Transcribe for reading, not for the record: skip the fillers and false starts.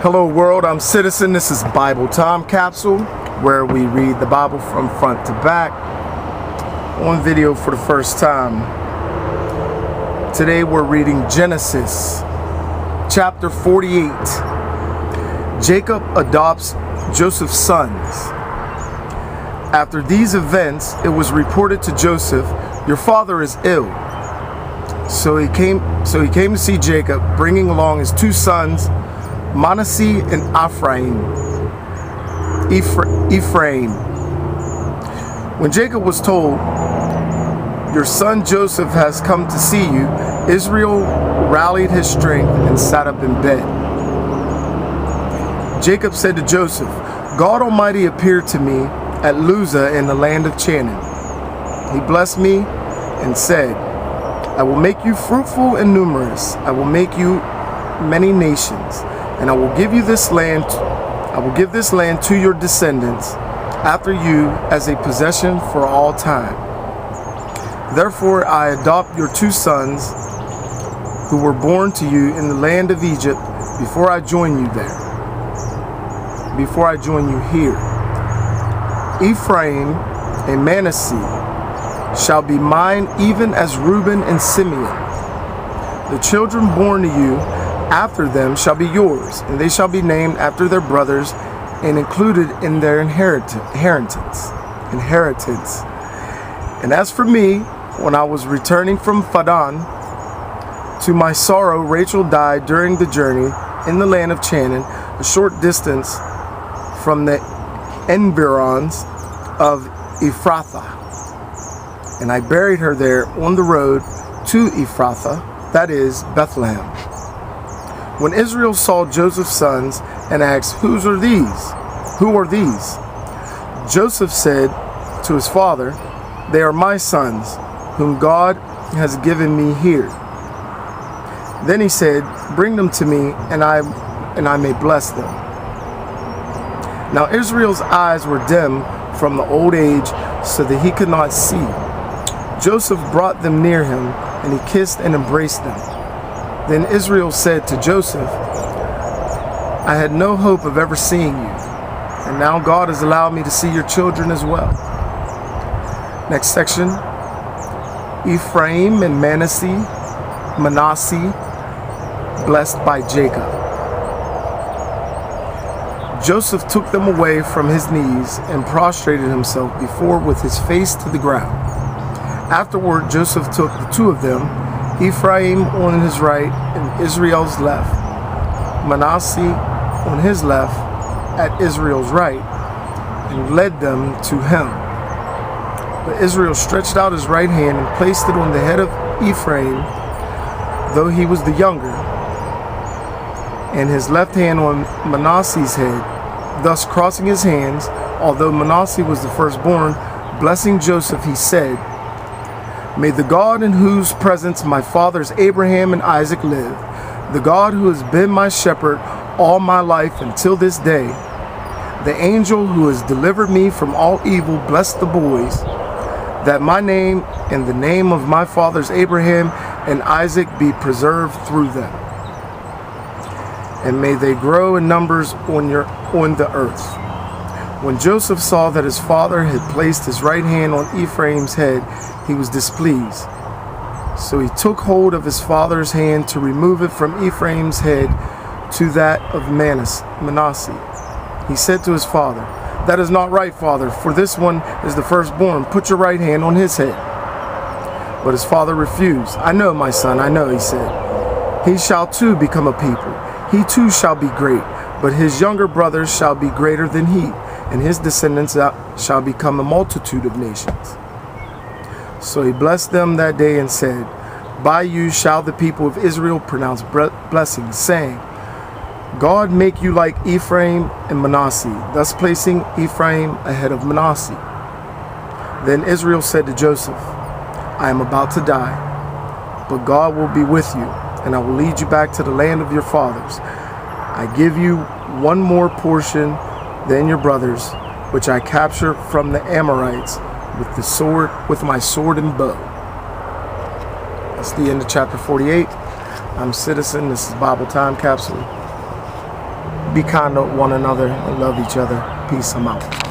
Hello world, I'm Citizen. This is Bible Time Capsule, where we read the Bible from front to back on video for the first time. Today we're reading Genesis chapter 48. Jacob adopts Joseph's sons. After these events, it was reported to Joseph, "Your father is ill." So he came to see Jacob, bringing along his two sons, Manasseh and Ephraim. When Jacob was told, "Your son Joseph has come to see you," Israel rallied his strength and sat up in bed. Jacob said to Joseph, "God Almighty appeared to me at Luzah in the land of Canaan. He blessed me and said, 'I will make you fruitful and numerous. I will make you many nations, and I will give this land to your descendants after you as a possession for all time. Therefore I adopt your two sons who were born to you in the land of Egypt before I join you here. Ephraim and Manasseh shall be mine, even as Reuben and Simeon. The children born to you after them shall be yours, and they shall be named after their brothers and included in their inheritance. And as for me, when I was returning from Padan, to my sorrow Rachel died during the journey in the land of Canaan, a short distance from the environs of Ephrathah. And I buried her there on the road to Ephrathah, that is, Bethlehem." When Israel saw Joseph's sons and asked, Who are these? Joseph said to his father, "They are my sons, whom God has given me here." Then he said, "Bring them to me, and I may bless them." Now Israel's eyes were dim from the old age, so that he could not see. Joseph brought them near him, and he kissed and embraced them. Then Israel said to Joseph, "I had no hope of ever seeing you, and now God has allowed me to see your children as well." Next section. Ephraim and Manasseh blessed by Jacob. Joseph took them away from his knees and prostrated himself before with his face to the ground. Afterward, Joseph took the two of them, Ephraim on his right and Israel's left, Manasseh on his left at Israel's right, and led them to him. But Israel stretched out his right hand and placed it on the head of Ephraim, though he was the younger, and his left hand on Manasseh's head, thus crossing his hands. Although Manasseh was the firstborn, blessing Joseph, he said, "May the God in whose presence my fathers Abraham and Isaac live, the God who has been my shepherd all my life until this day, the angel who has delivered me from all evil, bless the boys, that my name and the name of my fathers Abraham and Isaac be preserved through them. And may they grow in numbers on the earth." When Joseph saw that his father had placed his right hand on Ephraim's head, he was displeased. So he took hold of his father's hand to remove it from Ephraim's head to that of Manasseh. He said to his father, "That is not right, father, for this one is the firstborn. Put your right hand on his head." But his father refused. "I know, my son, I know," he said. "He shall too become a people. He too shall be great, but his younger brothers shall be greater than he, and his descendants shall become a multitude of nations." So he blessed them that day and said, "By you shall the people of Israel pronounce blessings, saying, God make you like Ephraim and Manasseh," thus placing Ephraim ahead of Manasseh. Then Israel said to Joseph, "I am about to die, but God will be with you, and I will lead you back to the land of your fathers. I give you one more portion than your brothers, which I captured from the Amorites with my sword and bow." That's the end of chapter 48. I'm Citizen. This is Bible Time Capsule. Be kind to one another and love each other. Peace. I'm out.